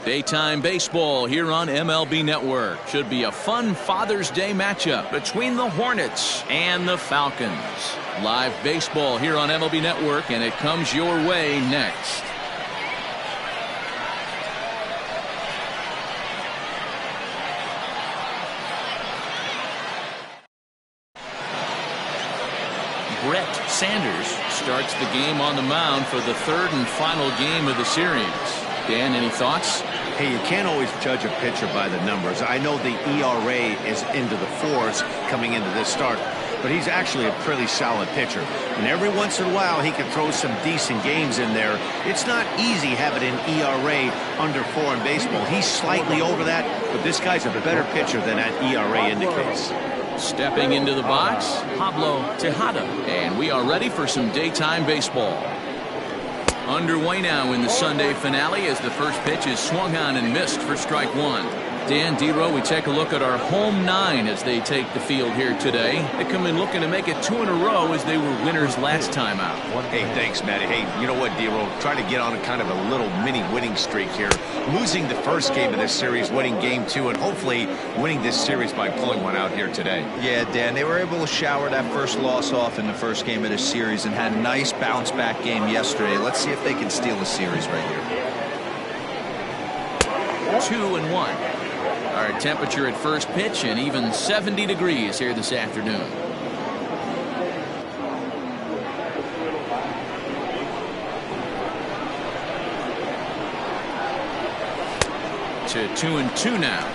Daytime baseball here on MLB Network. Should be a fun Father's Day matchup between the Hornets and the Falcons. Live baseball here on MLB Network, and it comes your way next. Brett Sanders starts the game on the mound for the third and final game of the series. Dan, any thoughts? Hey, you can't always judge a pitcher by the numbers. I know the ERA is into the fours coming into this start, but he's actually a pretty solid pitcher. And every once in a while, he can throw some decent games in there. It's not easy having an ERA under 4 in baseball. He's slightly over that, but this guy's a better pitcher than that ERA indicates. Stepping into the box, Pablo Tejada. And we are ready for some daytime baseball. Underway now in the Sunday finale as the first pitch is swung on and missed for strike one. Dan, D-Row, we take a look at our home 9 as they take the field here today. They come in looking to make it 2 in a row as they were winners last time out. Hey, thanks, Matty. Hey, you know what, D-Row? Trying to get on a kind of a little mini winning streak here. Losing the first game of this series, winning game 2, and hopefully winning this series by pulling one out here today. Yeah, Dan, they were able to shower that first loss off in the first game of this series and had a nice bounce-back game yesterday. Let's see if they can steal the series right here. 2-1. Our temperature at first pitch and even 70 degrees here this afternoon. To 2-2 now.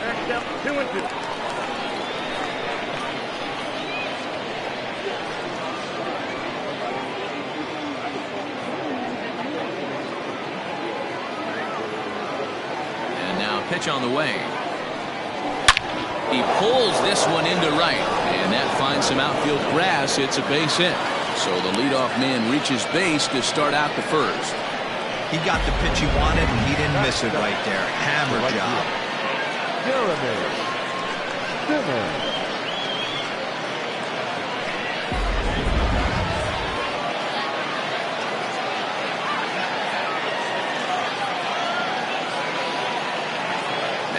And now pitch on the way. He pulls this one into right, and that finds some outfield grass. It's a base hit. So the leadoff man reaches base to start out the first. He got the pitch he wanted, and he didn't miss it right there. Hammer job.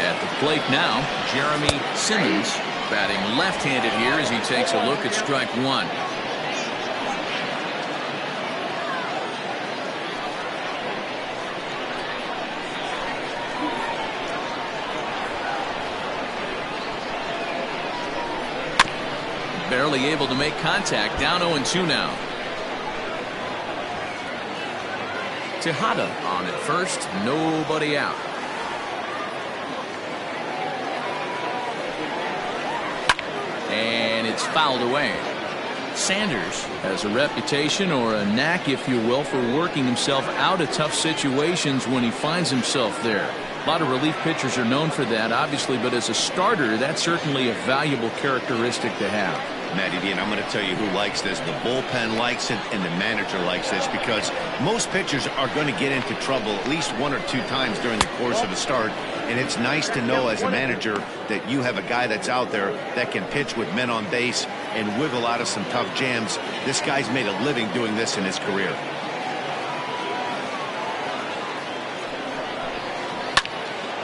At the plate now, Jeremy Simmons batting left-handed here as he takes a look at strike one. Barely able to make contact, down 0-2 now. Tejada on at first, nobody out. And it's fouled away. Sanders has a reputation, or a knack if you will, for working himself out of tough situations when he finds himself there. A lot of relief pitchers are known for that, obviously, but as a starter, that's certainly a valuable characteristic to have. Matty D, and I'm going to tell you who likes this. The bullpen likes it, and the manager likes this, because most pitchers are going to get into trouble at least 1 or 2 times during the course of a start, and it's nice to know as a manager that you have a guy that's out there that can pitch with men on base and wiggle out of some tough jams. This guy's made a living doing this in his career.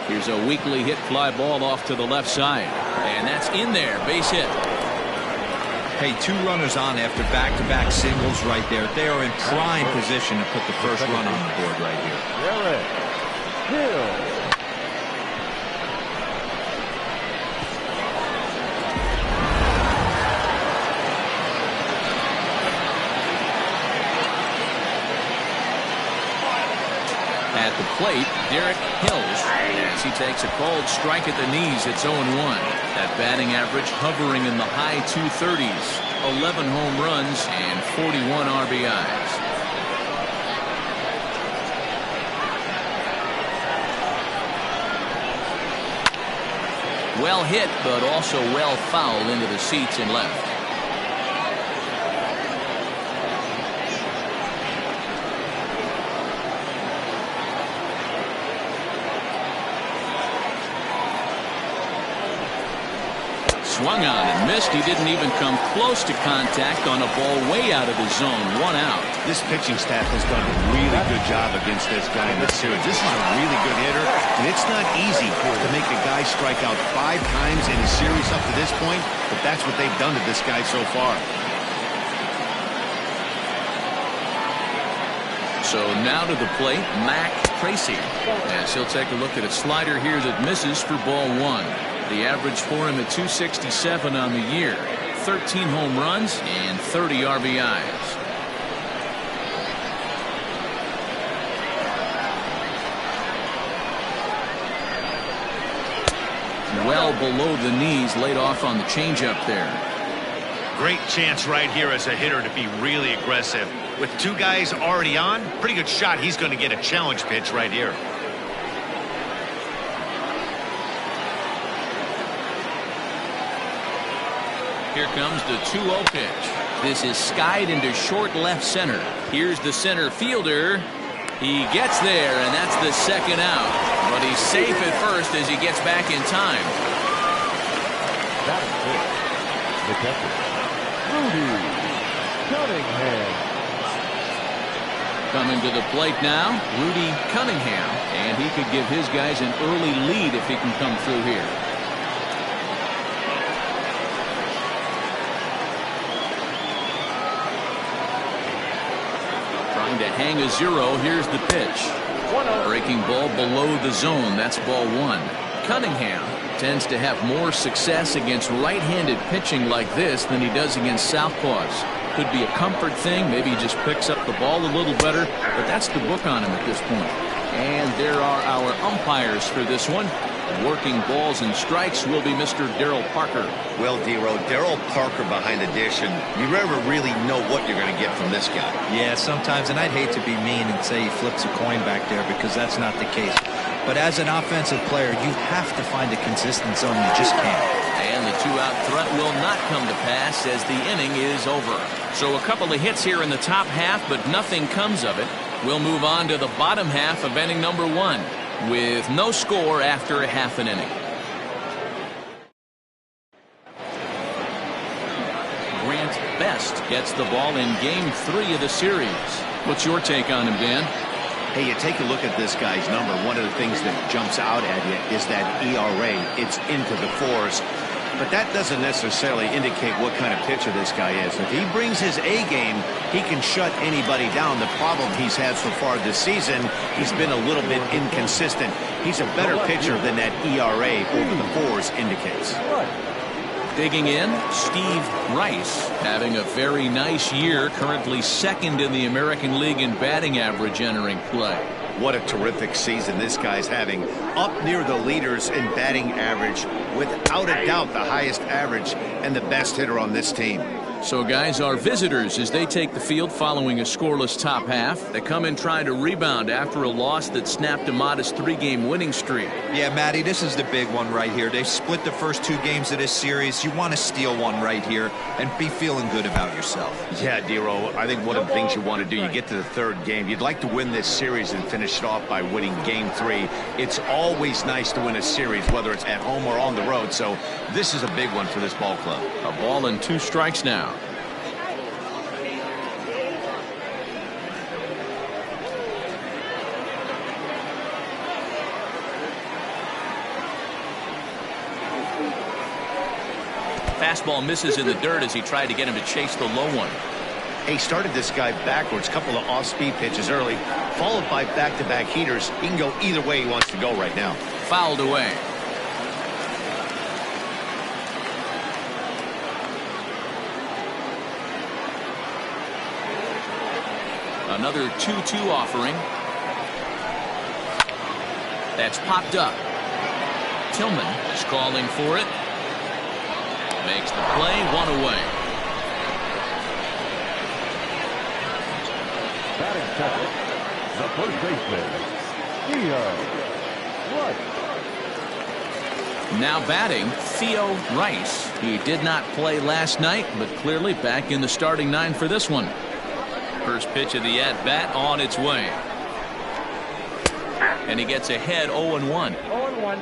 Here's a weakly hit fly ball off to the left side, and that's in there, base hit. Hey, 2 runners on after back-to-back singles right there. They are in prime position to put the first run on the board right here. At the plate, Derek Hills, as he takes a called strike at the knees. It's 0-1. That batting average hovering in the high 230s. 11 home runs and 41 RBIs. Well hit, but also well fouled into the seats and left. Swung on and missed. He didn't even come close to contact on a ball way out of his zone. 1 out. This pitching staff has done a really good job against this guy in this series. This is a really good hitter, and it's not easy to make a guy strike out 5 times in a series up to this point, but that's what they've done to this guy so far. So now to the plate, Mac Tracy. As he'll take a look at a slider here that misses for ball 1. The average for him at 267 on the year. 13 home runs and 30 RBIs. Well below the knees, laid off on the changeup there. Great chance right here as a hitter to be really aggressive. With 2 guys already on, pretty good shot he's going to get a challenge pitch right here. Here comes the 2-0 pitch. This is skied into short left center. Here's the center fielder. He gets there, and that's the 2nd out. But he's safe at first as he gets back in time. That is it. The catcher, Rudy Cunningham. Coming to the plate now, Rudy Cunningham. And he could give his guys an early lead if he can come through here. To hang a 0. Here's the pitch. Breaking ball below the zone. That's ball 1. Cunningham tends to have more success against right-handed pitching like this than he does against southpaws. Could be a comfort thing. Maybe he just picks up the ball a little better, but that's the book on him at this point. And there are our umpires for this one. Working balls and strikes will be Mr. Darryl Parker. Well, D-Row, Darryl Parker behind the dish, and you never really know what you're going to get from this guy. Yeah, sometimes, and I'd hate to be mean and say he flips a coin back there because that's not the case. But as an offensive player, you have to find a consistent zone. You just can't. And the 2-out threat will not come to pass as the inning is over. So a couple of hits here in the top half, but nothing comes of it. We'll move on to the bottom half of inning number 1. With no score after a half an inning. Grant Best gets the ball in game 3 of the series. What's your take on him, Dan? Hey, you take a look at this guy's number. One of the things that jumps out at you is that ERA. It's into the 4s. But that doesn't necessarily indicate what kind of pitcher this guy is. If he brings his A game, he can shut anybody down. The problem he's had so far this season, he's been a little bit inconsistent. He's a better pitcher than that ERA over the 4s indicates. Digging in, Steve Rice having a very nice year, currently 2nd in the American League in batting average entering play. What a terrific season this guy's having. Up near the leaders in batting average, without a doubt the highest average and the best hitter on this team. So guys, our visitors, as they take the field following a scoreless top half, they come in trying to rebound after a loss that snapped a modest 3-game winning streak. Yeah, Matty, this is the big one right here. They've split the first 2 games of this series. You want to steal one right here and be feeling good about yourself. Yeah, D-Row, I think one of the things you want to do, you get to the 3rd game, you'd like to win this series and finish it off by winning game 3. It's always nice to win a series, whether it's at home or on the road, so this is a big one for this ball club. A ball and 2 strikes now. Fastball misses in the dirt as he tried to get him to chase the low one. He started this guy backwards, couple of off-speed pitches early, followed by back-to-back heaters. He can go either way he wants to go right now. Fouled away. Another 2-2 offering. That's popped up. Tillman is calling for it. Makes the play, 1 away. Batting second, the first baseman, Theo Rice. Now batting, Theo Rice. He did not play last night, but clearly back in the starting 9 for this one. First pitch of the at-bat on its way. And he gets ahead 0-1. 0-1.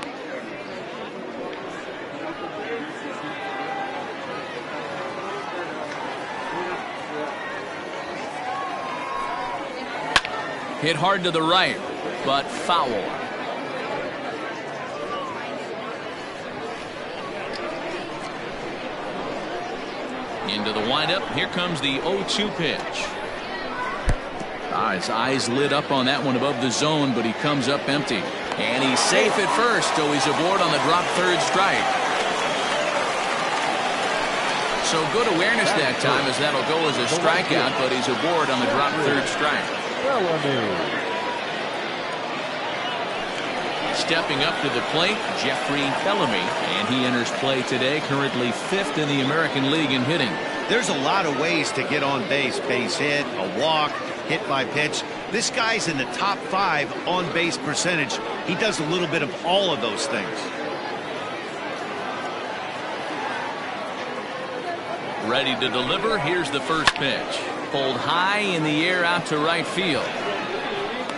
Hit hard to the right, but foul. Into the windup. Here comes the 0-2 pitch. His eyes lit up on that one above the zone, but he comes up empty. And he's safe at first, so he's aboard on the drop third strike. So good awareness that time, as that'll go as a strikeout, but he's aboard on the drop third strike. Stepping up to the plate, Jeffrey Bellamy, and he enters play today, currently 5th in the American League in hitting. There's a lot of ways to get on base. Base hit, a walk, hit by pitch. This guy's in the top 5 on base percentage. He does a little bit of all of those things. Ready to deliver. Here's the first pitch. Pulled high in the air out to right field.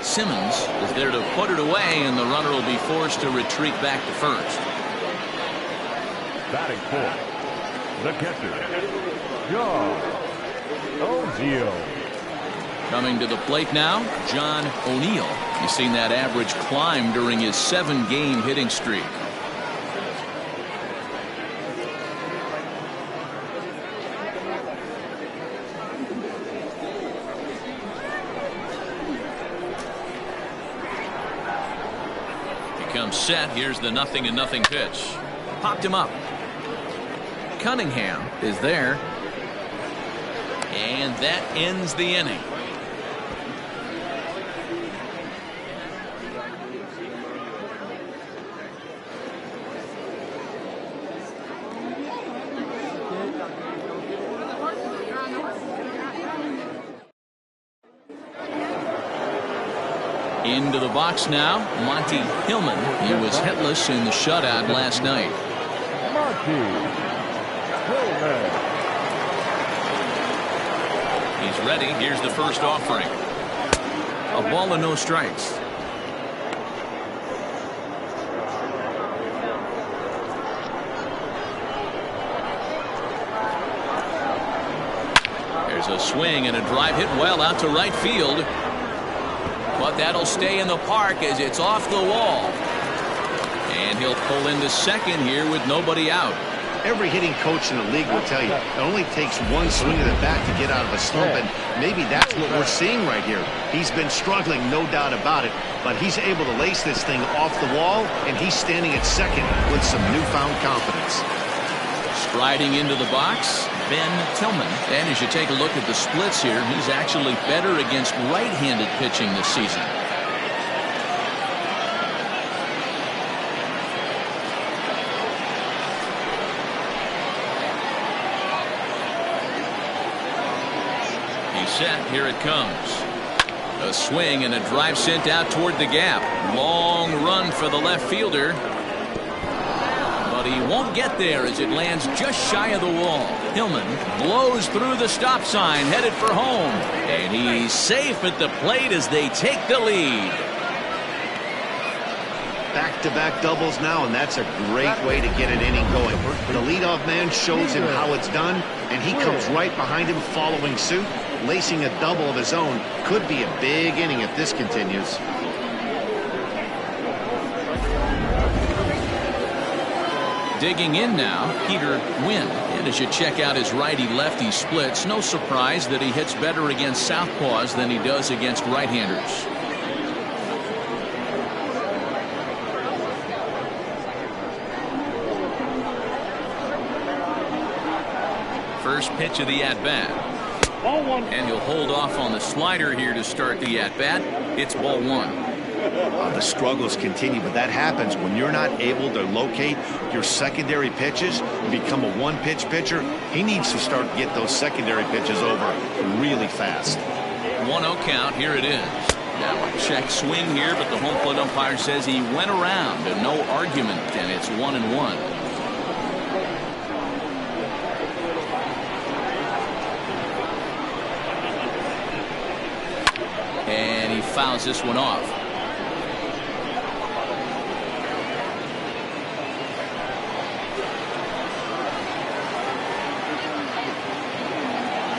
Simmons is there to put it away, and the runner will be forced to retreat back to first. Batting fourth, the catcher, John O'Neill. Coming to the plate now, John O'Neill. You've seen that average climb during his 7-game hitting streak. Comes set. Here's the 0-0 pitch. Popped him up. Cunningham is there. And that ends the inning. Into the box now, Monty Hillman. He was hitless in the shutout last night. Monty Hillman. He's ready. Here's the first offering. A ball and no strikes. There's a swing and a drive hit well out to right field. But that'll stay in the park as it's off the wall. And he'll pull into second here with nobody out. Every hitting coach in the league will tell you it only takes one swing of the bat to get out of a slump, and maybe that's what we're seeing right here. He's been struggling, no doubt about it, but he's able to lace this thing off the wall, and he's standing at second with some newfound confidence. Striding into the box, Ben Tillman. And as you take a look at the splits here, he's actually better against right-handed pitching this season. He's set. Here it comes. A swing and a drive sent out toward the gap. Long run for the left fielder. But he won't get there as it lands just shy of the wall. Hillman blows through the stop sign, headed for home. And he's safe at the plate as they take the lead. Back-to-back doubles now, and that's a great way to get an inning going. The leadoff man shows him how it's done, and he comes right behind him following suit. Lacing a double of his own could be a big inning if this continues. Digging in now, Peter Wynn. And as you check out his righty-lefty splits, no surprise that he hits better against southpaws than he does against right-handers. First pitch of the at-bat. And he'll hold off on the slider here to start the at-bat. It's ball one. The struggles continue, but that happens when you're not able to locate your secondary pitches and become a one-pitch pitcher. He needs to start to get those secondary pitches over really fast. 1-0 count. Here it is. Now a check swing here, but the home plate umpire says he went around and no argument, and it's 1-1. And he fouls this one off.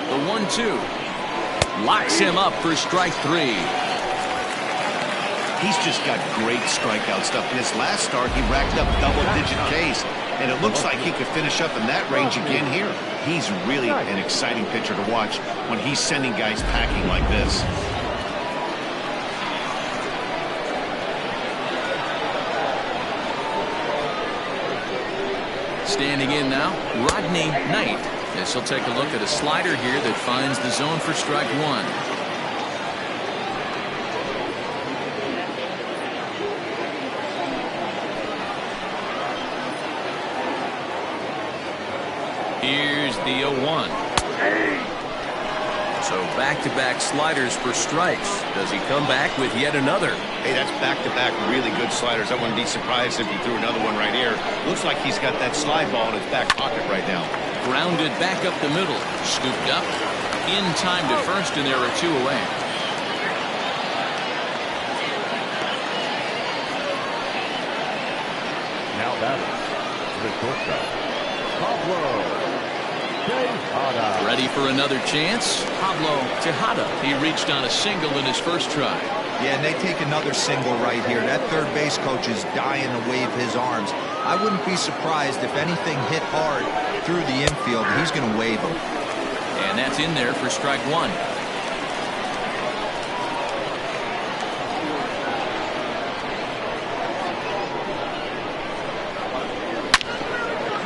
The 1-2 locks him up for strike three. He's just got great strikeout stuff. In his last start, he racked up double-digit Ks, and it looks like he could finish up in that range again here. He's really an exciting pitcher to watch when he's sending guys packing like this. Standing in now, Rodney Knight. This will take a look at a slider here that finds the zone for strike one. Here's the 0-1. So back-to-back sliders for strikes. Does he come back with yet another? Hey, that's back-to-back really good sliders. I wouldn't be surprised if he threw another one right here. Looks like he's got that slide ball in his back pocket right now. Grounded back up the middle. Scooped up. In time to first, and there are two away. Now batters, the shortstop, Pablo. Ready for another chance? Pablo Tejada. He reached on a single in his first try. Yeah, and they take another single right here. That third base coach is dying to wave his arms. I wouldn't be surprised if anything hit hard through the infield. He's going to wave them. And that's in there for strike one.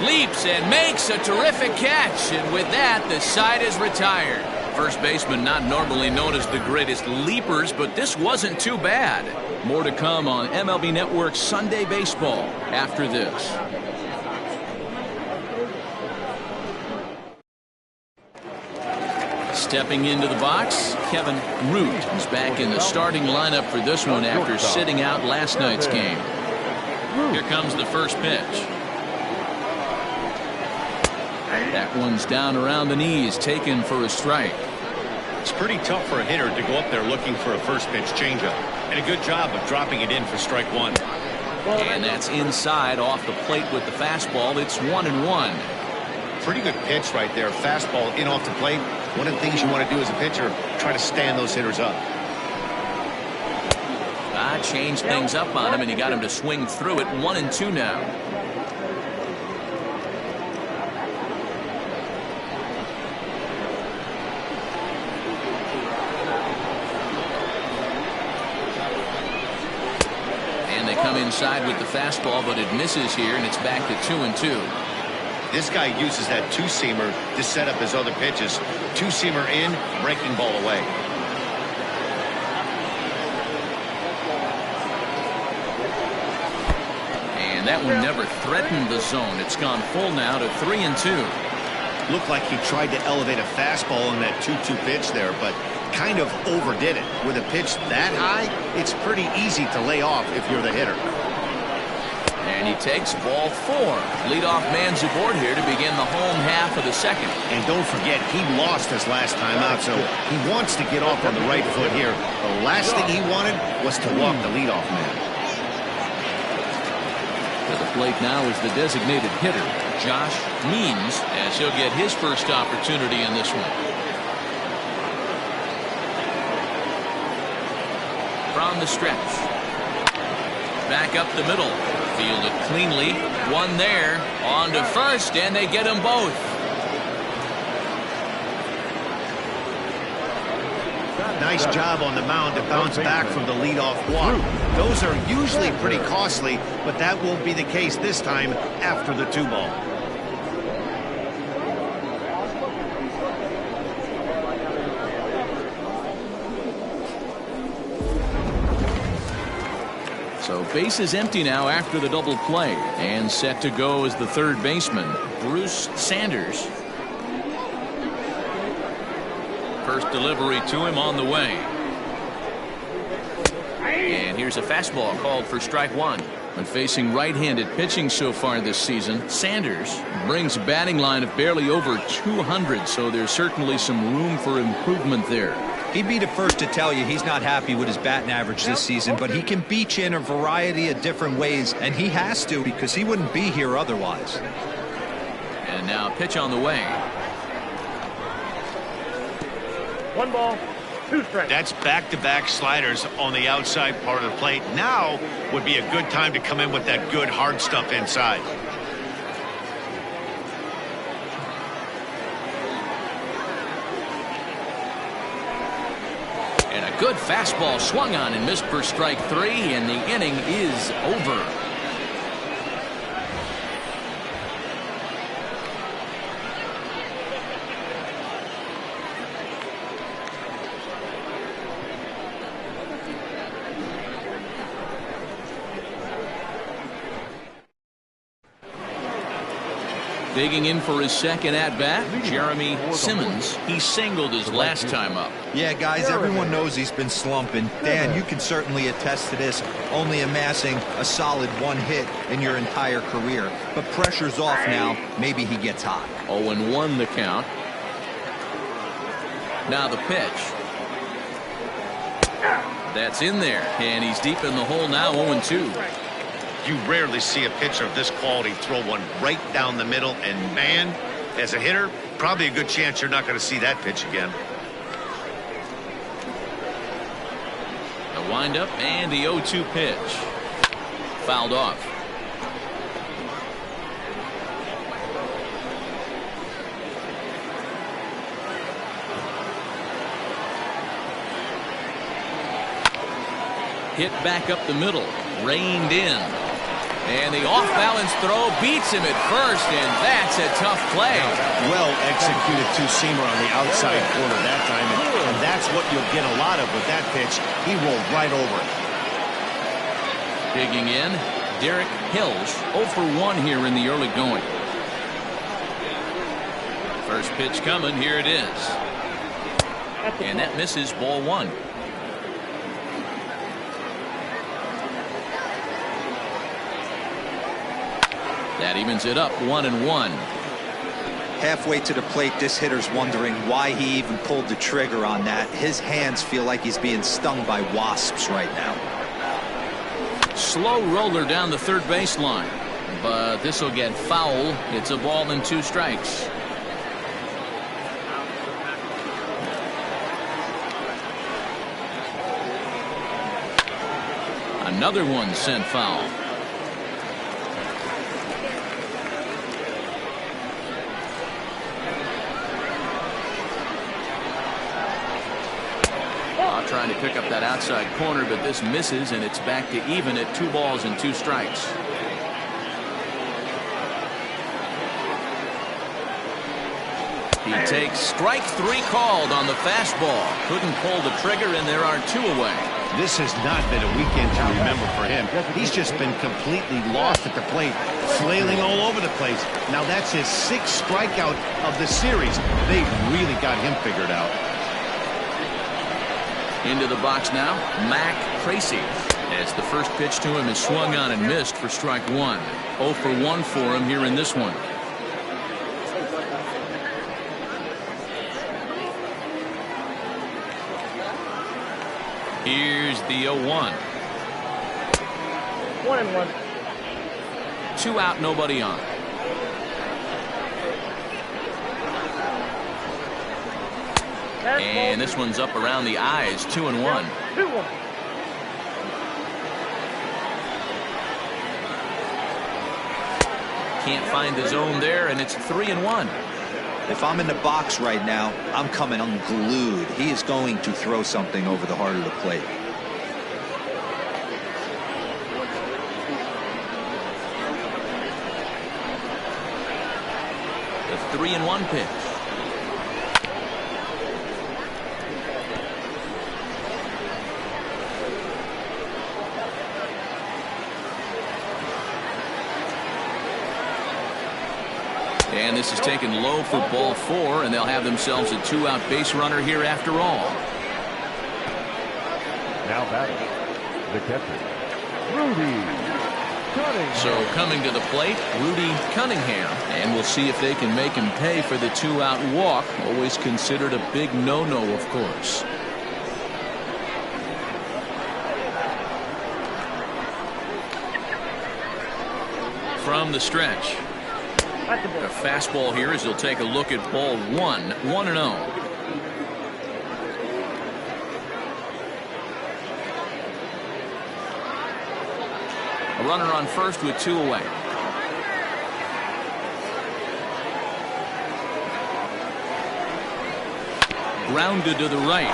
Leaps and makes a terrific catch, and with that the side is retired. First baseman not normally known as the greatest leapers, but this wasn't too bad. More to come on MLB Network's Sunday Baseball after this. Stepping into the box, Kevin Root is back in the starting lineup for this one after sitting out last night's game. Here comes the first pitch. That one's down around the knees, taken for a strike. It's pretty tough for a hitter to go up there looking for a first pitch changeup. And a good job of dropping it in for strike one. And that's inside off the plate with the fastball. It's 1-1. Pretty good pitch right there. Fastball in off the plate. One of the things you want to do as a pitcher, try to stand those hitters up. Changed things up on him, and he got him to swing through it. 1-2 now. Come inside with the fastball, but it misses here, and it's back to 2-2. This guy uses that two-seamer to set up his other pitches. Two-seamer in, breaking ball away. And that one never threatened the zone. It's gone full now to 3-2. Looked like he tried to elevate a fastball in that 2-2 pitch there, but kind of overdid it. With a pitch that high, it's pretty easy to lay off if you're the hitter. And he takes ball four. Leadoff man's aboard here to begin the home half of the second. And don't forget, he lost his last time out, so he wants to get off on the right foot here. The last thing he wanted was to walk the leadoff man. To the plate now is the designated hitter, Josh Means, as he'll get his first opportunity in this one. From the stretch. Back up the middle. Fielded cleanly. One there. On to first, and they get them both. Nice job on the mound to bounce back from the leadoff walk. Those are usually pretty costly, but that won't be the case this time after the 2-ball. So base is empty now after the double play, and set to go is the third baseman, Bruce Sanders. First delivery to him on the way. And here's a fastball called for strike one. When facing right-handed pitching so far this season, Sanders brings a batting line of barely over 200, so there's certainly some room for improvement there. He'd be the first to tell you he's not happy with his batting average this season, but he can beat you in a variety of different ways, and he has to because he wouldn't be here otherwise. And now pitch on the way. 1 ball. That's back-to-back sliders on the outside part of the plate. Now would be a good time to come in with that good hard stuff inside. And a good fastball swung on and missed for strike 3, and the inning is over. Digging in for his second at-bat, Jeremy Simmons. He singled his last time up. Yeah, guys, everyone knows he's been slumping. Dan, you can certainly attest to this, only amassing a solid 1 hit in your entire career. But pressure's off now. Maybe he gets hot. 0-1 the count. Now the pitch. That's in there, and he's deep in the hole now, 0-2. You rarely see a pitcher of this quality throw one right down the middle, and man, as a hitter, probably a good chance you're not going to see that pitch again. The windup and the 0-2 pitch. Fouled off. Hit back up the middle, reined in. And the off-balance throw beats him at first, and that's a tough play. Well executed two-seamer on the outside corner that time, and that's what you'll get a lot of with that pitch. He rolled right over it. Digging in, Derek Hills, 0 for 1 here in the early going. First pitch coming, here it is. And that misses, ball 1. That evens it up, 1-1. Halfway to the plate, this hitter's wondering why he even pulled the trigger on that. His hands feel like he's being stung by wasps right now. Slow roller down the third baseline, but this will get foul. It's a ball and 2 strikes. Another one sent foul. Trying to pick up that outside corner, but this misses, and it's back to even at 2 balls and 2 strikes. He takes strike 3 called on the fastball. Couldn't pull the trigger, and there are 2 away. This has not been a weekend to remember for him. He's just been completely lost at the plate, flailing all over the place. Now that's his 6th strikeout of the series. They've really got him figured out. Into the box now, Mac Tracy, as the first pitch to him is swung on and missed for strike 1. 0 for 1 for him here in this one. Here's the 0-1. 1-1. 2 out, nobody on. And this one's up around the eyes, 2-1. 2-1. Can't find the zone there, and it's 3-1. If I'm in the box right now, I'm coming unglued. He is going to throw something over the heart of the plate. The 3-1 pitch. And this is taken low for ball 4, and they'll have themselves a 2-out base runner here after all. Now batting, the catcher, Rudy Cunningham. So coming to the plate, Rudy Cunningham, and we'll see if they can make him pay for the 2-out walk. Always considered a big no-no, of course. From the stretch. A fastball here as he'll take a look at ball 1, 1-0. runner on first with 2 away. Grounded to the right.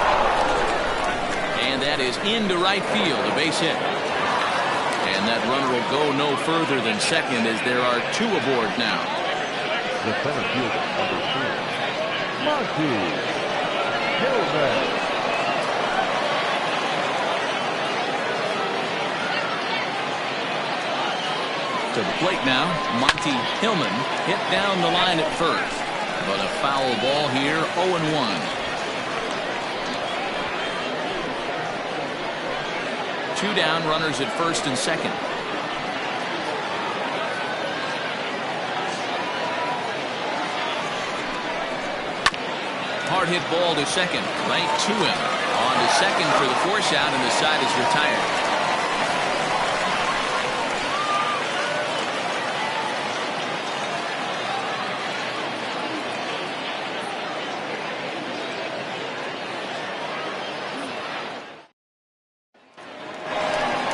And that is into right field, a base hit. And that runner will go no further than second as there are 2 aboard now. The center fielder, number 2, Monty Hillman. To the plate now, Monty Hillman hit down the line at first. But a foul ball here, 0-1. 2 down, runners at first and second. Hard hit ball to second, right to him. On to second for the force out, and the side is retired.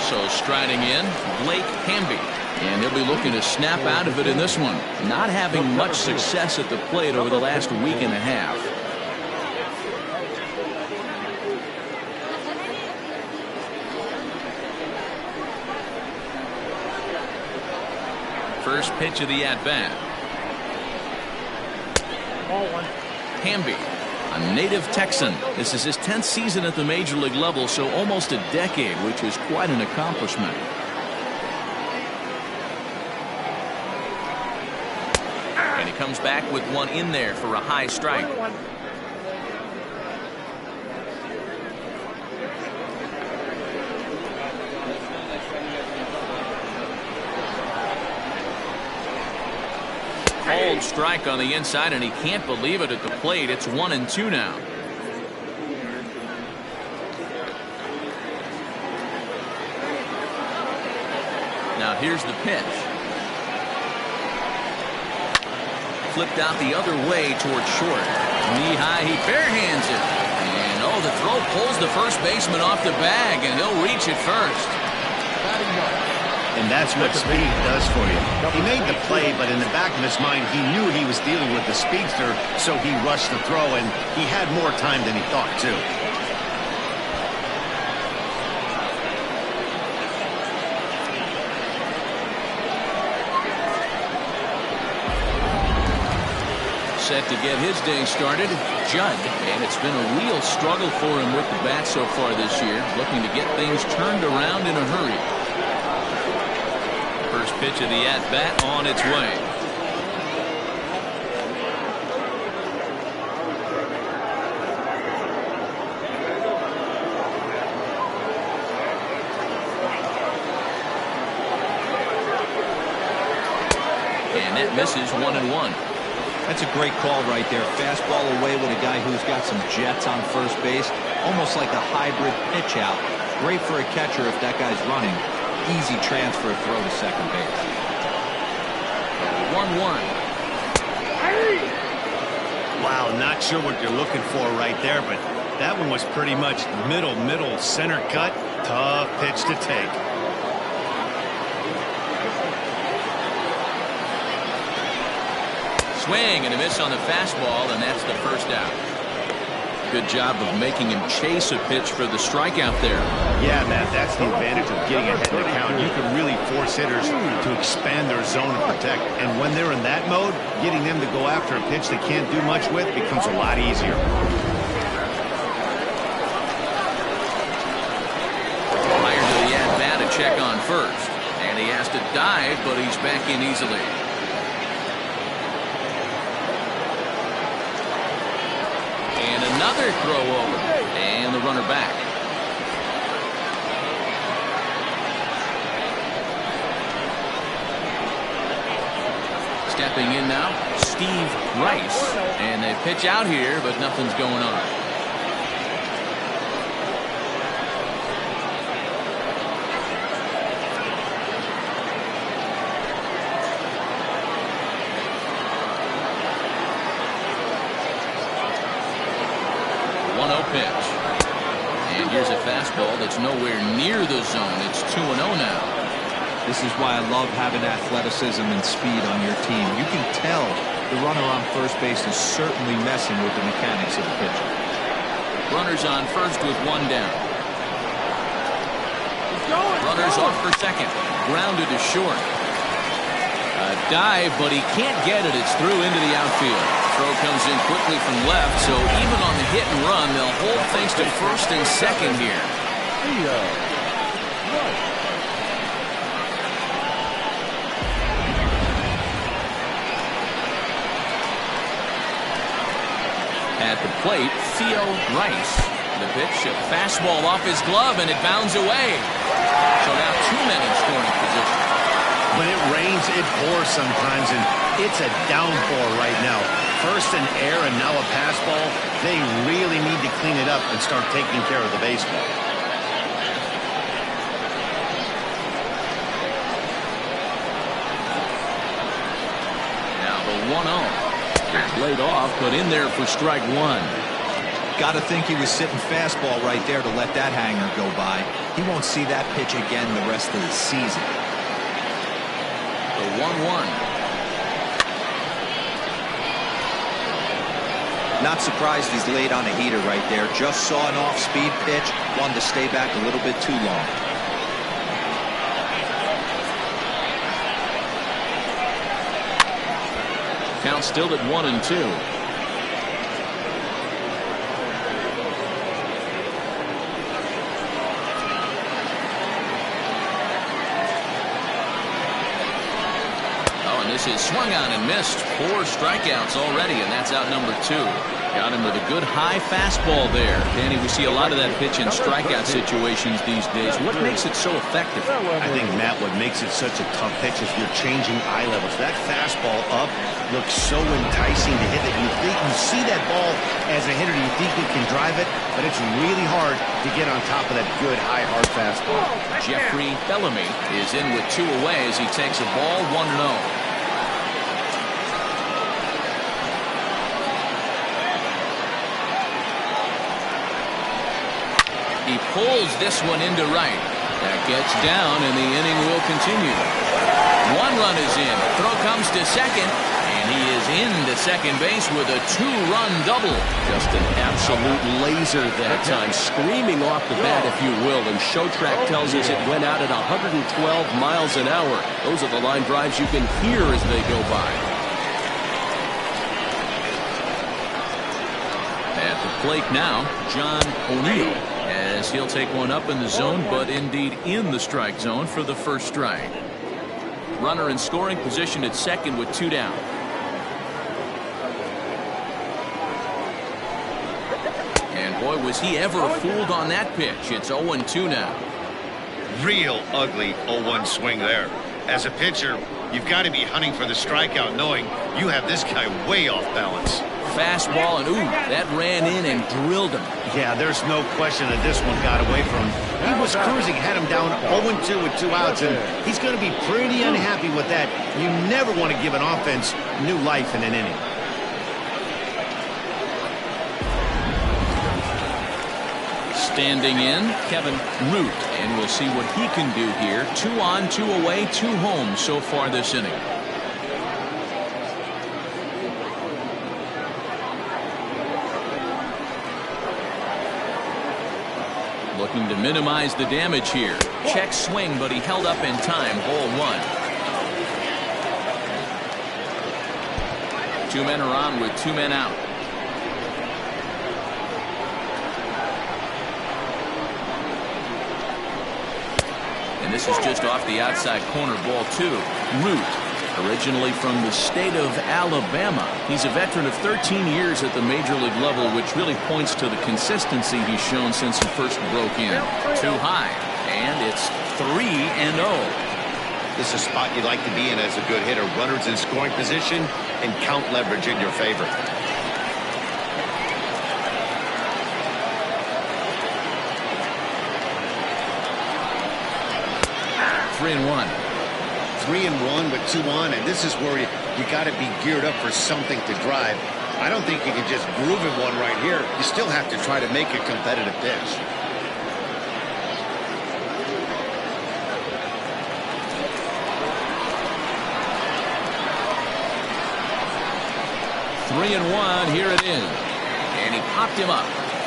So striding in, Blake Hamby. And they'll be looking to snap out of it in this one. Not having much success at the plate over the last week and a half. First pitch of the at-bat. Hamby, a native Texan. This is his 10th season at the major league level, so almost a decade, which is quite an accomplishment. And he comes back with one in there for a high strike. Cold strike on the inside, and he can't believe it at the plate. It's 1-2 now. Now here's the pitch. Flipped out the other way towards short. Knee high, he barehands it. And oh, the throw pulls the first baseman off the bag, and he'll reach it first. And that's what speed does for you. He made the play, but in the back of his mind, he knew he was dealing with the speedster, so he rushed the throw, and he had more time than he thought, too. Set to get his day started, Judd, and it's been a real struggle for him with the bat so far this year, looking to get things turned around in a hurry. First pitch of the at-bat on its way. And that misses 1-1. That's a great call right there. Fastball away with a guy who's got some jets on first base. Almost like a hybrid pitch out. Great for a catcher if that guy's running. Easy transfer throw to second base. 1-1. Wow, not sure what you're looking for right there, but that one was pretty much middle, center cut. Tough pitch to take. Swing and a miss on the fastball, and that's the first out. Good job of making him chase a pitch for the strikeout there. Yeah, Matt, that's the advantage of getting ahead in the count. You can really force hitters to expand their zone and protect. And when they're in that mode, getting them to go after a pitch they can't do much with becomes a lot easier. Prior to the at-bat, a check on first. And he has to dive, but he's back in easily. Another throw over, and the runner back. Stepping in now, Steve Rice, and they pitch out here, but nothing's going on. Pitch. And here's a fastball that's nowhere near the zone. It's 2-0 now. This is why I love having athleticism and speed on your team. You can tell the runner on first base is certainly messing with the mechanics of the pitcher. Runners on first with one down. Runners off for second. Grounded to short. A dive, but he can't get it. It's through into the outfield. Throw comes in quickly from left, so even on the hit and run, they'll hold things to first and second here. At the plate, Theo Rice. The pitch, a fastball off his glove, and it bounds away. So now 2 men in scoring position. When it rains, it pours sometimes, and it's a downpour right now. First an air and now a pass ball. They really need to clean it up and start taking care of the baseball. Now the 1-0. Laid off, but in there for strike one. Got to think he was sitting fastball right there to let that hanger go by. He won't see that pitch again the rest of the season. The 1-1. Not surprised he's laid on a heater right there. Just saw an off-speed pitch. Wanted to stay back a little bit too long. Count still at 1-2. This is swung on and missed. 4 strikeouts already, and that's out number 2. Got him with a good high fastball there. Danny, we see a lot of that pitch in strikeout situations these days. What makes it so effective? I think, Matt, what makes it such a tough pitch is you're changing eye levels. That fastball up looks so enticing to hit that you think you see that ball as a hitter. You think you can drive it, but it's really hard to get on top of that good high hard fastball. Jeffrey Bellamy is in with 2 away as he takes a ball 1-0. He pulls this one into right. That gets down, and the inning will continue. 1 run is in. Throw comes to second, and he is into second base with a 2-run double. Just an absolute laser that time, screaming off the bat, if you will. And Showtrack tells us it went out at 112 miles an hour. Those are the line drives you can hear as they go by. At the plate now, John O'Neill, as he'll take one up in the zone, but indeed in the strike zone for the first strike. Runner in scoring position at second with 2 down. And boy, was he ever fooled on that pitch. It's 0-2 now. Real ugly 0-1 swing there. As a pitcher, you've got to be hunting for the strikeout, knowing you have this guy way off balance. Fastball, and ooh, that ran in and drilled him. Yeah, there's no question that this one got away from him. He was cruising, had him down 0-2 with 2 outs, and he's going to be pretty unhappy with that. You never want to give an offense new life in an inning. Standing in, Kevin Root, and we'll see what he can do here. 2 on, 2 away, 2 home so far this inning. Looking to minimize the damage here. Check swing, but he held up in time. Ball 1. 2 men are on with 2 men out. And this is just off the outside corner. Ball 2. Root, originally from the state of Alabama. He's a veteran of 13 years at the major league level, which really points to the consistency he's shown since he first broke in. Too high, and it's 3-0. This is a spot you like to be in as a good hitter. Runners in scoring position and count leverage in your favor. Three and one. 3-1 with 2 on, and this is where you got to be geared up for something to drive. I don't think you can just groove in one right here. You still have to try to make a competitive pitch. 3-1. Here it is. And he popped him up.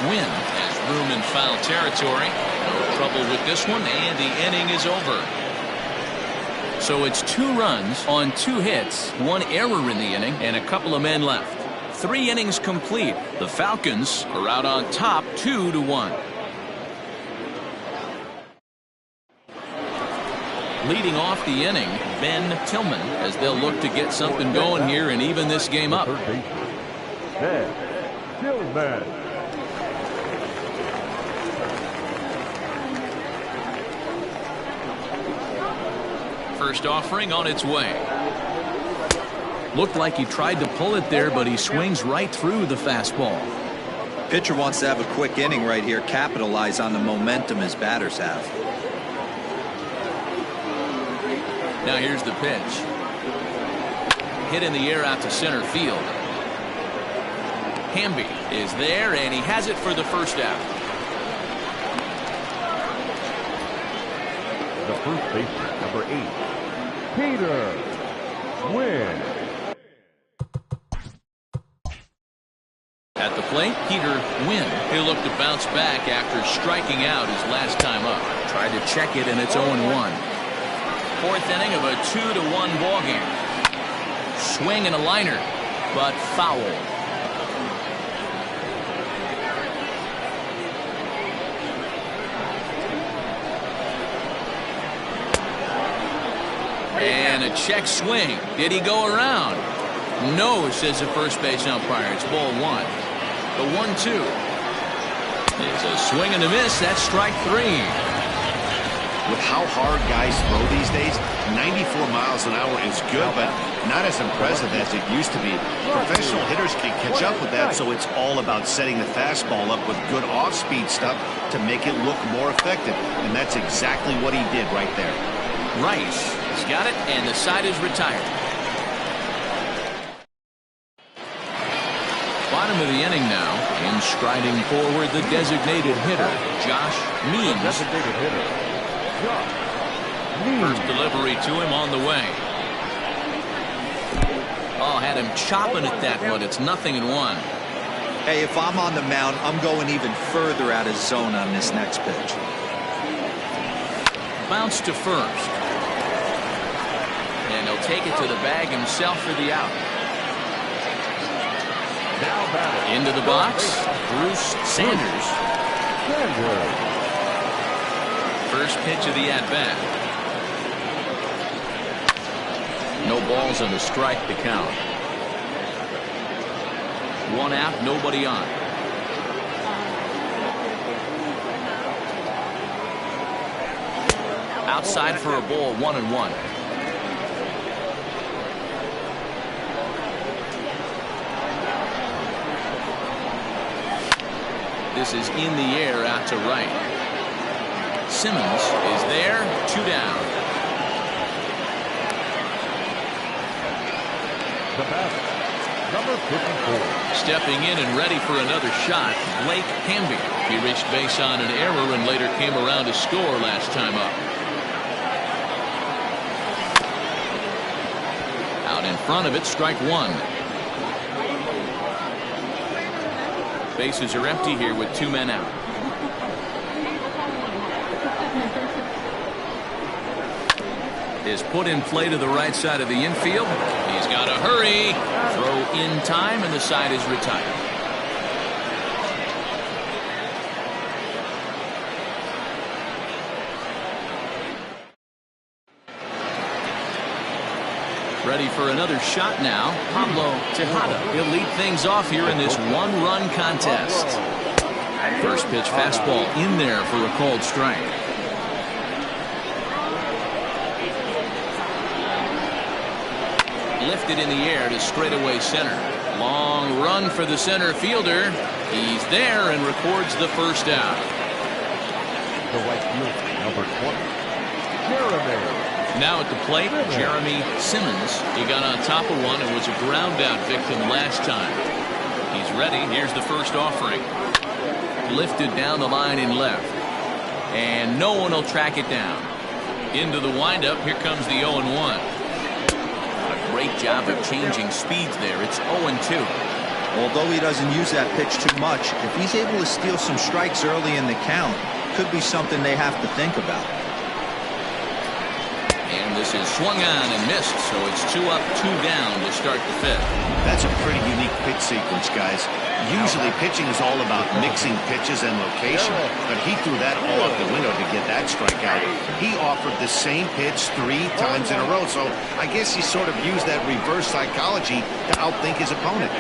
Wynn has room in foul territory. No trouble with this one, and the inning is over. So it's 2 runs on 2 hits, 1 error in the inning, and a couple of men left. 3 innings complete. The Falcons are out on top 2-1. Leading off the inning, Ben Tillman, as they'll look to get something going here and even this game up. Ben Tillman. First offering on its way. Looked like he tried to pull it there, but he swings right through the fastball. Pitcher wants to have a quick inning right here, capitalize on the momentum his batters have. Now here's the pitch. Hit in the air out to center field. Hamby is there, and he has it for the first out. The first baseman, number 8, Peter Wynn. At the plate, Peter Wynn. He'll look to bounce back after striking out his last time up. Tried to check it, and it's 0-1. 4th inning of a 2-1 ball game. Swing and a liner, but foul. And a check swing. Did he go around? No, says the first base umpire. It's ball 1. The 1-2 is a swing and a miss. That's strike 3. With how hard guys throw these days, 94 miles an hour is good, but not as impressive as it used to be. Professional hitters can catch up with that, so it's all about setting the fastball up with good off-speed stuff to make it look more effective, and that's exactly what he did right there. Rice has got it, and the side is retired. Bottom of the inning now, and striding forward the designated hitter, Josh Means. Designated hitter, Josh Means. First delivery to him on the way. Oh, had him chopping at that one. It's 0-1. Hey, if I'm on the mound, I'm going even further out of zone on this next pitch. Bounce to first. And he'll take it to the bag himself for the out. Now batting. Into the box, Bruce Sanders. First pitch of the at-bat. No balls and a strike to count. 1 out, nobody on. Outside for a ball, 1-1. This is in the air out to right. Simmons is there, 2 down. The batter, number 54. Stepping in and ready for another shot, Blake Hamby. He reached base on an error and later came around to score last time up. Out in front of it, strike 1. Bases are empty here with 2 men out. Is put in play to the right side of the infield. He's got to hurry. Throw in time, and the side is retired. Ready for another shot now. Pablo Tejada. He'll lead things off here in this 1-run contest. First pitch fastball in there for a called strike. Lifted in the air to straightaway center. Long run for the center fielder. He's there and records the first out. The right fielder, number 20, Jeremy. Now at the plate, Jeremy Simmons. He got on top of one and was a ground out victim last time. He's ready. Here's the first offering. Lifted down the line in left. And no one will track it down. Into the windup. Here comes the 0-1. A great job of changing speeds there. It's 0-2. Although he doesn't use that pitch too much, if he's able to steal some strikes early in the count, could be something they have to think about. And this is swung on and missed, so it's 2 up, 2 down to start the 5th. That's a pretty unique pitch sequence, guys. Usually pitching is all about mixing pitches and location, but he threw that all out the window to get that strikeout. He offered the same pitch 3 times in a row, so I guess he sort of used that reverse psychology to outthink his opponent.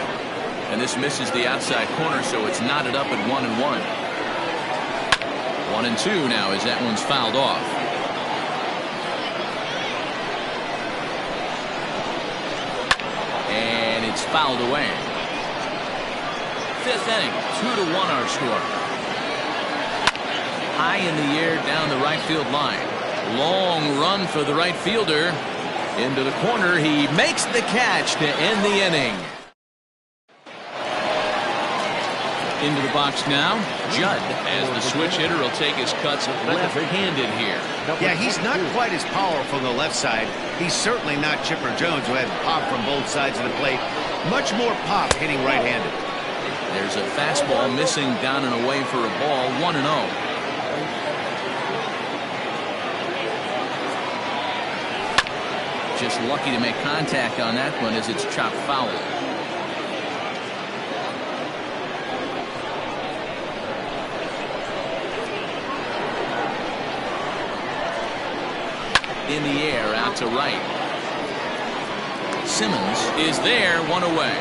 And this misses the outside corner, so it's knotted up at 1-1. 1-2 now as that one's fouled off. And it's fouled away. 5th inning, 2-1 our score. High in the air down the right field line. Long run for the right fielder. Into the corner, he makes the catch to end the inning. Into the box now, Judd, as the switch hitter will take his cuts left-handed here. Yeah, he's not quite as powerful on the left side. He's certainly not Chipper Jones, who had pop from both sides of the plate. Much more pop hitting right-handed. There's a fastball missing down and away for a ball, 1-0. Just lucky to make contact on that one as it's chopped foul. In the air out to right. Simmons is there, 1 away.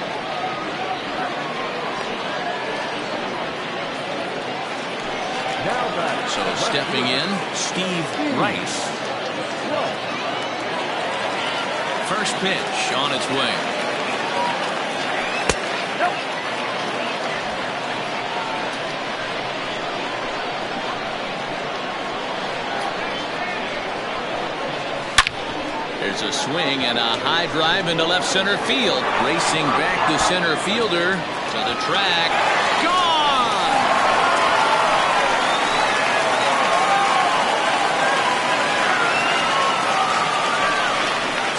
So stepping in, Steve Rice. First pitch on its way. There's a swing and a high drive into left center field. Racing back the center fielder to the track. Gone!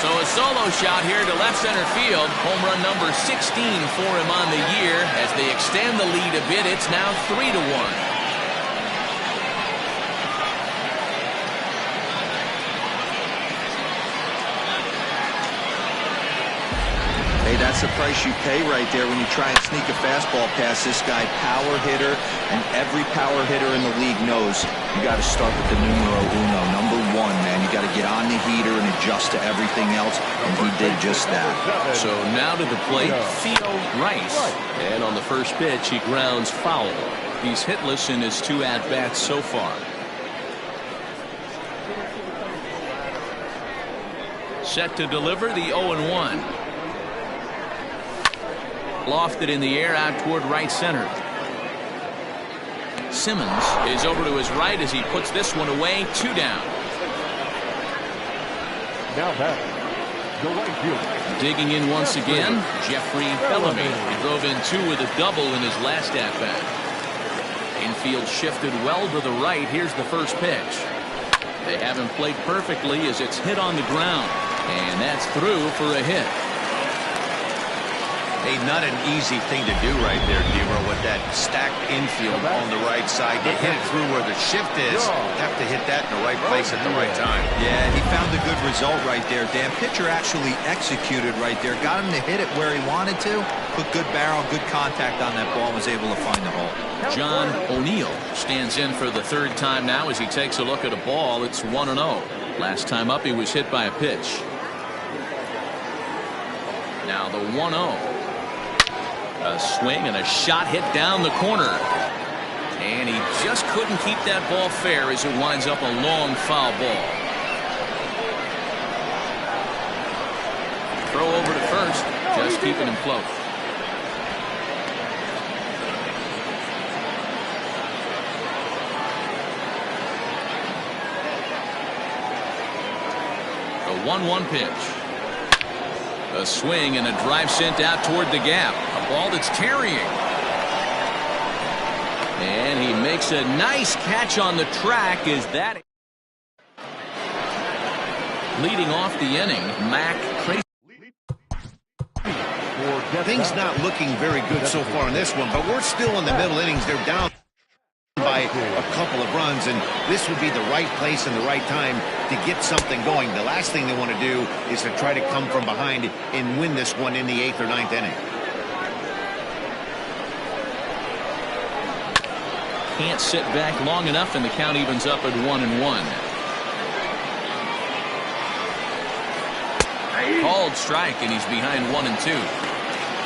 So a solo shot here to left center field. Home run number 16 for him on the year. As they extend the lead a bit, it's now 3-1. Hey, that's the price you pay right there when you try and sneak a fastball past this guy. Power hitter, and every power hitter in the league knows you got to start with the numero uno, number 1, man. You got to get on the heater and adjust to everything else, and he did just that. So now to the plate, Theo Rice. And on the first pitch, he grounds foul. He's hitless in his 2 at-bats so far. Set to deliver the 0-1. Lofted in the air out toward right center. Simmons is over to his right as he puts this one away. 2 down. Now back, the right fielder. Digging in once again, Jeffrey Bellamy. He drove in 2 with a double in his last at-bat. Infield shifted well to the right. Here's the first pitch. They haven't played perfectly as it's hit on the ground. And that's through for a hit. Hey, not an easy thing to do right there, Dero, with that stacked infield on the right side. You hit it through where the shift is. Have to hit that in the right place at the right time. Yeah, he found a good result right there, Dan. Pitcher actually executed right there. Got him to hit it where he wanted to. Put good barrel, good contact on that ball, was able to find the hole. John O'Neill stands in for the 3rd time now as he takes a look at a ball. It's 1-0. Last time up, he was hit by a pitch. Now the 1-0. A swing and a shot hit down the corner. And he just couldn't keep that ball fair as it winds up a long foul ball. Throw over to first, just keeping him close. The 1-1 pitch. A swing and a drive sent out toward the gap. A ball that's tarrying. And he makes a nice catch on the track. Is that leading off the inning? Mac Tracy. For Things not looking very good so far in this one, but we're still in the middle innings. They're down by a couple of runs, and this would be the right place and the right time to get something going. The last thing they want to do is to try to come from behind and win this one in the 8th or 9th inning. Can't sit back long enough, and the count evens up at 1-1. Called strike, and he's behind 1-2.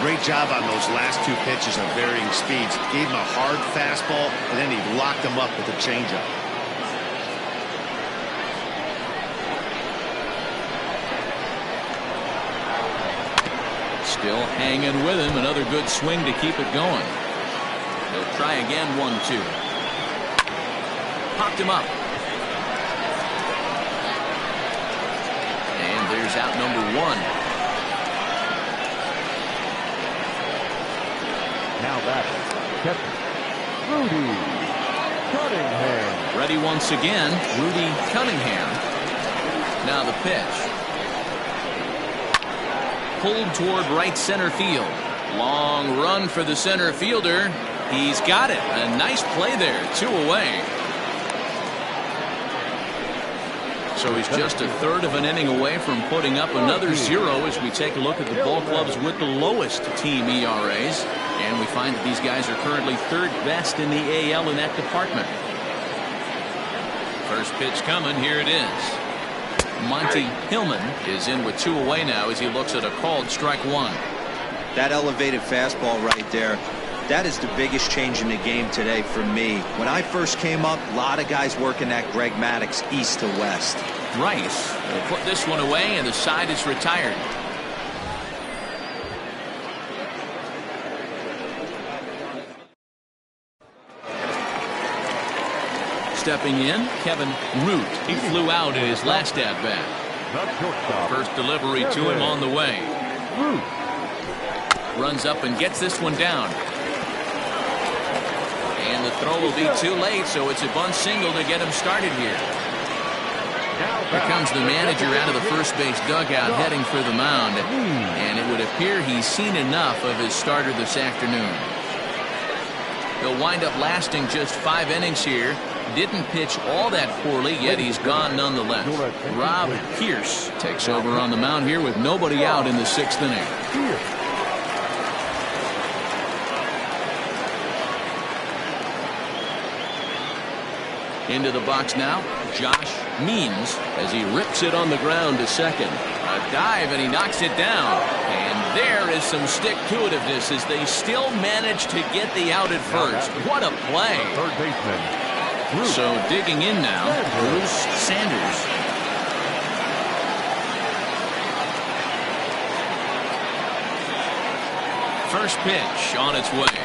Great job on those last 2 pitches of varying speeds. Gave him a hard fastball, and then he locked him up with a changeup. Still hanging with him. Another good swing to keep it going. He'll try again, 1-2. Popped him up. And there's out number 1. Now that's catcher, Rudy Cunningham. Ready once again, Rudy Cunningham. Now the pitch. Pulled toward right center field. Long run for the center fielder. He's got it. A nice play there. 2 away. So he's just a third of an inning away from putting up another 0 as we take a look at the ball clubs with the lowest team ERAs. And we find that these guys are currently 3rd best in the AL in that department. First pitch coming. Here it is. Monty Hillman is in with 2 away now as he looks at a called strike 1. That elevated fastball right there, that is the biggest change in the game today for me. When I first came up, a lot of guys working that Greg Maddux east to west. Rice will put this one away, and the side is retired. Stepping in, Kevin Root. He flew out in his last at-bat. First delivery to him on the way. Runs up and gets this one down. And the throw will be too late, so it's a bunt single to get him started here. Here comes the manager out of the first base dugout heading for the mound. And it would appear he's seen enough of his starter this afternoon. He'll wind up lasting just 5 innings here. Didn't pitch all that poorly, yet he's gone nonetheless. Rob Pierce takes over on the mound here with nobody out in the 6th inning. Into the box now, Josh Means as he rips it on the ground to second. A dive, and he knocks it down. And there is some stick-to-itiveness as they still manage to get the out at first. What a play. Third baseman. So digging in now, Bruce Sanders. First pitch on its way.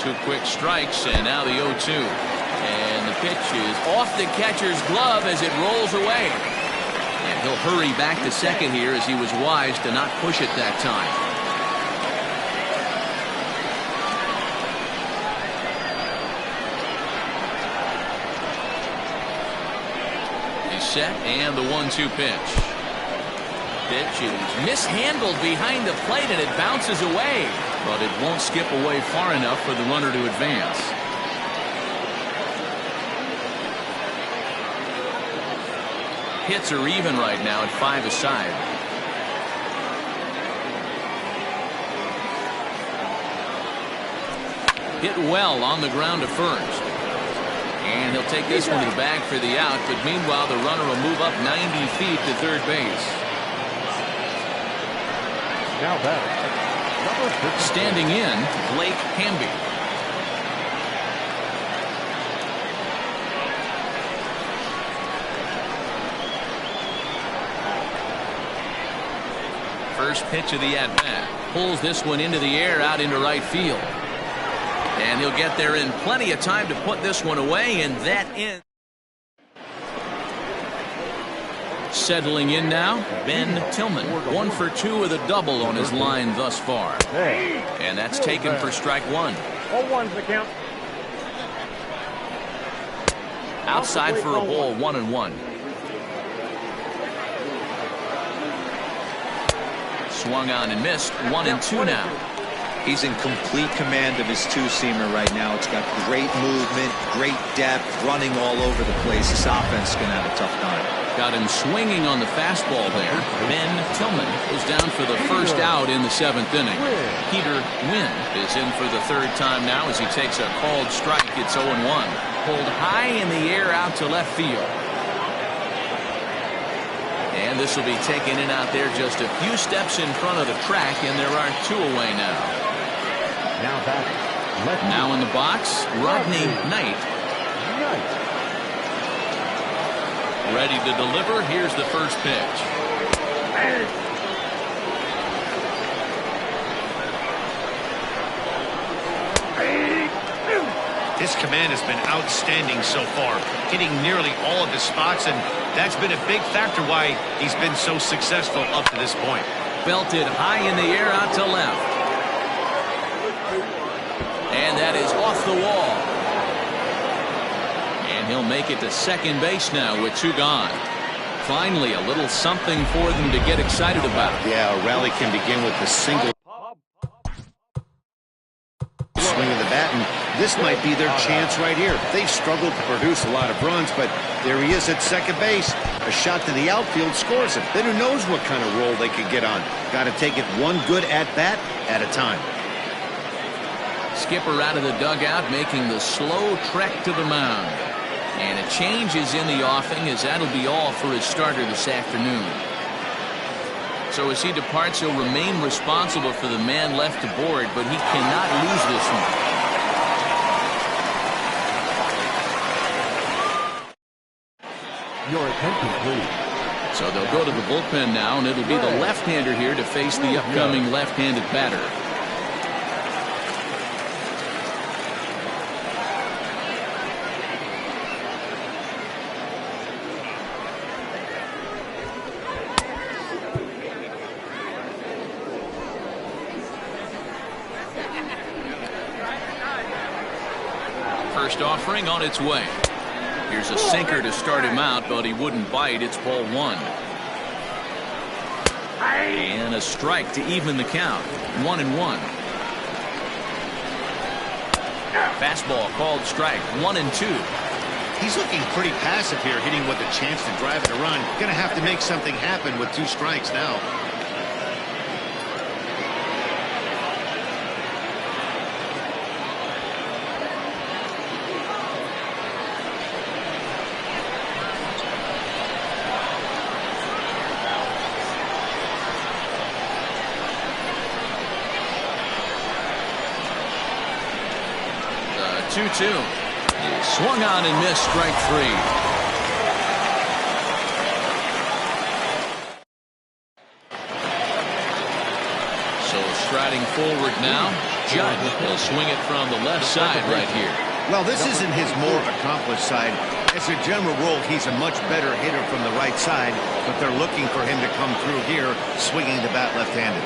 Two quick strikes, and now the 0-2. And the pitch is off the catcher's glove as it rolls away. And he'll hurry back to second here as he was wise to not push it that time. He's set, and the 1-2 pitch. Pitch is mishandled behind the plate, and it bounces away. But it won't skip away far enough for the runner to advance. Hits are even right now at 5 aside. Hit well on the ground to first. And he'll take this one to the bag for the out, but meanwhile the runner will move up 90 feet to third base. Now that standing in, Blake Hamby. First pitch of the at-bat. Pulls this one into the air out into right field. And he'll get there in plenty of time to put this one away, and that ends. Settling in now, Ben Tillman. 1 for 2 with a double on his line thus far. And that's taken for strike one. 0-1's the count. Outside for a ball, 1-1. Swung on and missed. 1-2 now. He's in complete command of his two-seamer right now. It's got great movement, great depth, running all over the place. This offense is going to have a tough time. Got him swinging on the fastball there. Ben Tillman is down for the first out in the 7th inning. Peter Wynn is in for the 3rd time now as he takes a called strike. It's 0-1. Pulled high in the air out to left field. And this will be taken in out there just a few steps in front of the track, and there are 2 away now. Now in the box, Rodney Knight. Ready to deliver. Here's the first pitch. His command has been outstanding so far, hitting nearly all of his spots, and that's been a big factor why he's been so successful up to this point. Belted high in the air out to left. And that is off the wall. And he'll make it to second base now with 2 gone. Finally, a little something for them to get excited about. Yeah, a rally can begin with a single swing of the bat, and this might be their chance right here. They've struggled to produce a lot of runs, but there he is at second base. A shot to the outfield scores him. Then who knows what kind of roll they could get on. Got to take it one good at-bat at a time. Skipper out of the dugout making the slow trek to the mound. And a change is in the offing, as that'll be all for his starter this afternoon. So as he departs, he'll remain responsible for the man left to board, but he cannot lose this one. Your attention, please. So they'll go to the bullpen now, and it'll be the left-hander here to face the upcoming left-handed batter. First offering on its way. Here's a sinker to start him out, but he wouldn't bite. It's ball 1. And a strike to even the count. 1-1. Fastball called strike. 1-2. He's looking pretty passive here, hitting with a chance to drive it a run. Going to have to make something happen with 2 strikes now. The 2-2. Swung on and missed, strike 3. So striding forward now, Judd will swing it from the left side right here. Well, this isn't his more accomplished side. As a general rule, he's a much better hitter from the right side, but they're looking for him to come through here, swinging the bat left-handed.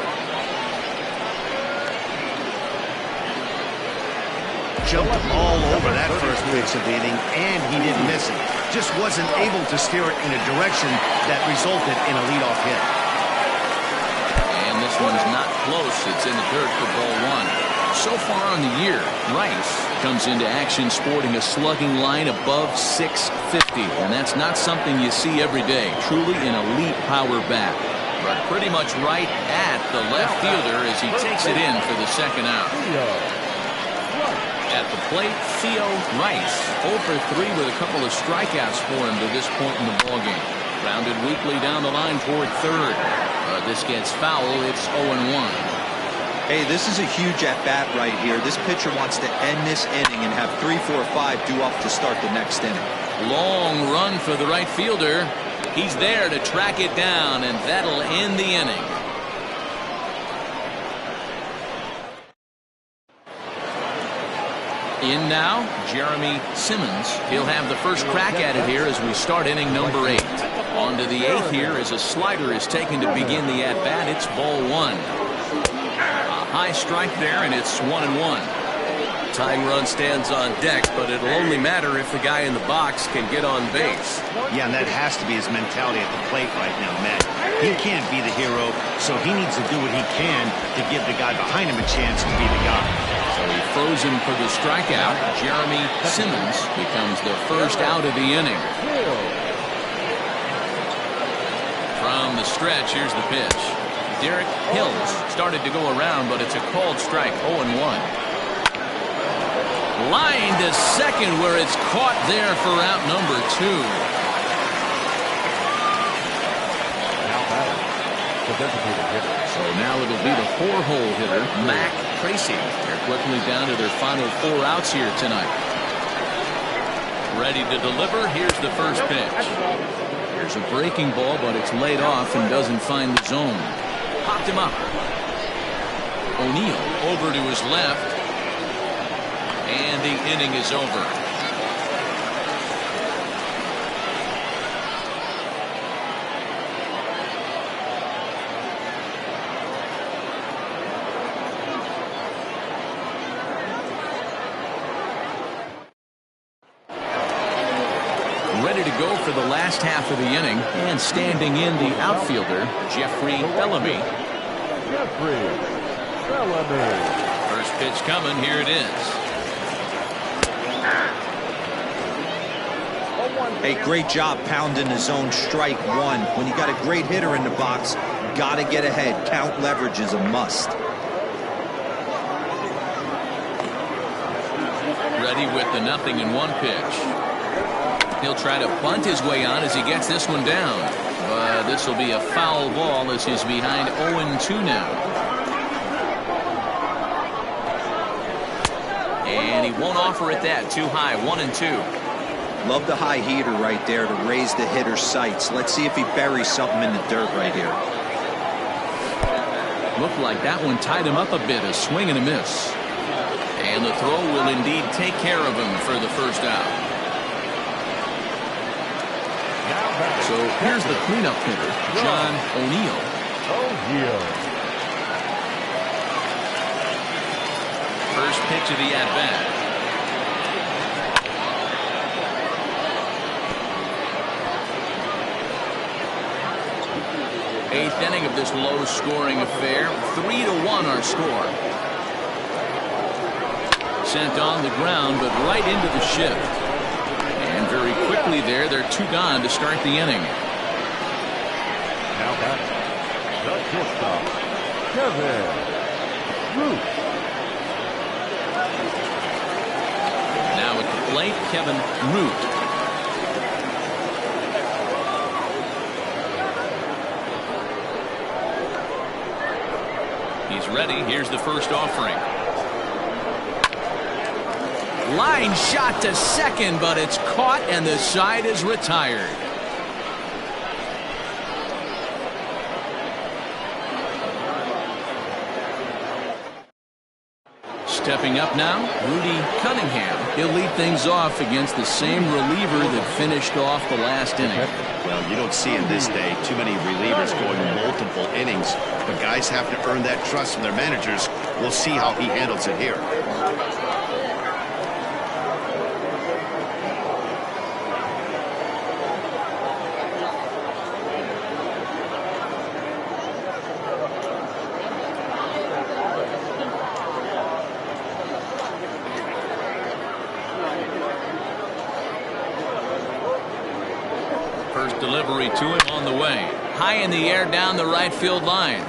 Jumped all over that first pitch of the inning, and he didn't miss it. Just wasn't able to steer it in a direction that resulted in a leadoff hit. And this one's not close. It's in the dirt for ball 1. So far on the year, Rice comes into action sporting a slugging line above .650, and that's not something you see every day. Truly an elite power bat. But pretty much right at the left fielder as he takes it in for the second out. At the plate, Theo Rice, 0 for 3 with a couple of strikeouts for him to this point in the ballgame. Rounded weakly down the line toward third. This gets foul. It's 0-1. Hey, this is a huge at-bat right here. This pitcher wants to end this inning and have 3, 4, 5 due up to start the next inning. Long run for the right fielder. He's there to track it down, and that'll end the inning. In now, Jeremy Simmons. He'll have the first crack at it here as we start inning number 8. On to the 8th here as a slider is taken to begin the at-bat. It's ball 1. A high strike there, and it's 1-1. Tying run stands on deck, but it'll only matter if the guy in the box can get on base. Yeah, and that has to be his mentality at the plate right now, Matt. He can't be the hero, so he needs to do what he can to give the guy behind him a chance to be the guy. So he throws him for the strikeout. Jeremy Simmons becomes the first out of the inning. From the stretch, here's the pitch. Derek Hills started to go around, but it's a called strike, 0-1. Line to second where it's caught there for out number 2. So now it'll be the 4-hole hitter, Mac Tracy. They're quickly down to their final 4 outs here tonight. Ready to deliver. Here's the first pitch. There's a breaking ball, but it's laid off and doesn't find the zone. Popped him up. O'Neill over to his left. And the inning is over. Ready to go for the last half of the inning, and standing in the outfielder, Jeffrey Bellamy. First pitch coming. Here it is. Hey, great job pounding the zone strike 1. When you got a great hitter in the box, got to get ahead. Count leverage is a must. Ready with the 0-1 pitch. He'll try to bunt his way on as he gets this one down. But this will be a foul ball as he's behind 0-2 now. And he won't offer it that. Too high. 1-2. Love the high heater right there to raise the hitter's sights. Let's see if he buries something in the dirt right here. Looked like that one tied him up a bit. A swing and a miss. And the throw will indeed take care of him for the first out. So here's the cleanup hitter, John O'Neill. First pitch of the at-bat. 8th inning of this low-scoring affair. 3-1 our score. Sent on the ground, but right into the shift. And very quickly they're 2 gone to start the inning. Now back, the shortstop, Kevin Root. Now at the plate, Kevin Root. He's ready. Here's the first offering. Line shot to second, but it's caught and the side is retired. Stepping up now, Rudy Cunningham. He'll lead things off against the same reliever that finished off the last inning. Well, you don't see in this day too many relievers going multiple innings, but guys have to earn that trust from their managers. We'll see how he handles it here. First delivery to him on the way. High in the air down the right field line.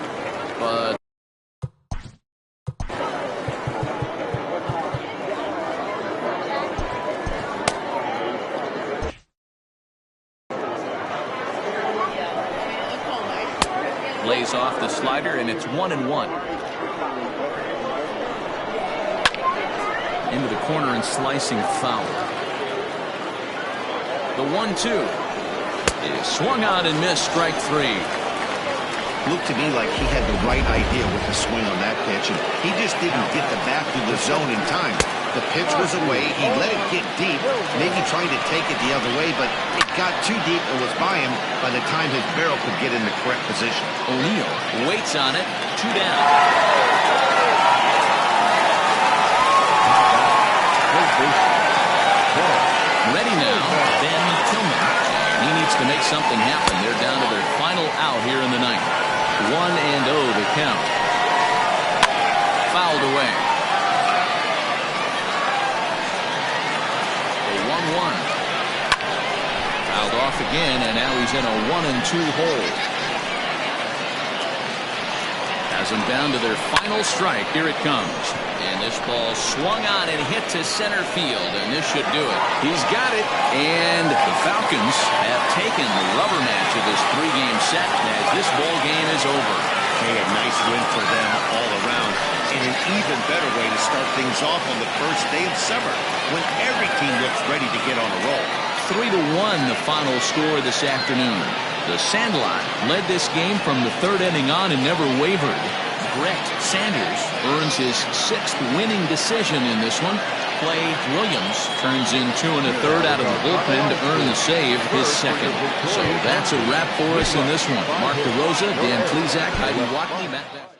But lays off the slider, and it's 1-1. Into the corner and slicing foul. The 1-2 is swung on and missed. Strike 3. Looked to me like he had the right idea with the swing on that pitch, and he just didn't get the bat through the zone in time. The pitch was away. He let it get deep, maybe trying to take it the other way, but it got too deep and was by him by the time his barrel could get in the correct position. O'Neill waits on it. 2 down. Ready now, Ben Tillman. He needs to make something happen. They're down to their final out here in the ninth. 1-0 the count. Fouled away. The 1-1. Fouled off again, and now he's in a 1-2 hole. Has them down to their final strike. Here it comes. And this ball swung on and hit to center field, and this should do it. He's got it, and the Falcons have taken the rubber match of this 3-game set as this ball game is over. Hey, a nice win for them all around, and an even better way to start things off on the first day of summer when every team looks ready to get on a roll. 3-1 the final score this afternoon. The Sandlot led this game from the 3rd inning on and never wavered. Brett Sanders earns his 6th winning decision in this one. Clay Williams turns in 2 1/3 out of the bullpen to earn the save, his 2nd. So that's a wrap for us in this one. Mark DeRosa, Dan Klezak, Heidi Watley, Matt.